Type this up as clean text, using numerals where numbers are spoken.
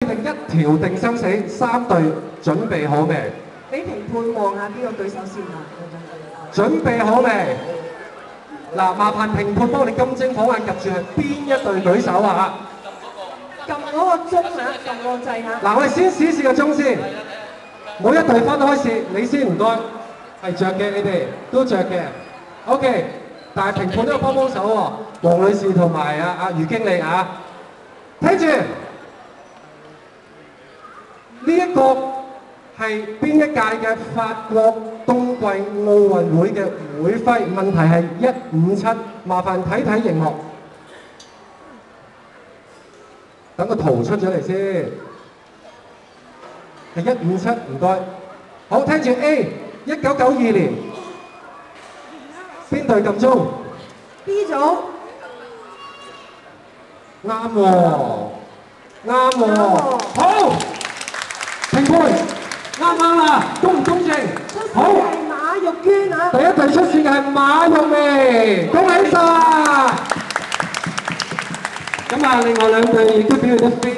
定一條定生死，3隊準備好未？俾評判望下邊個舉手先啊！準備好未？嗱，麻煩評判幫我哋金睛火眼及住係邊一隊舉手啊！撳嗰個鐘啊，撳個掣啊！嗱，我哋先試個鐘先，每一隊分開試，你先唔該，係着嘅，你哋都着嘅 ，OK。但係評判都要幫手喎，黃女士同埋阿余經理啊，聽住呢一個係邊一屆嘅法國冬季奧運會嘅會徽？問題係157，麻煩睇睇熒幕，等個圖出咗嚟先，係157，唔該。好，聽住 A，1992年邊隊撳鐘 B 組啱喎，啱喎，好，評判啱啦，公唔公正？好，係馬玉娟啊！第一隊出線嘅係馬玉薇，恭喜晒！咁啊，另外兩隊亦都表現得非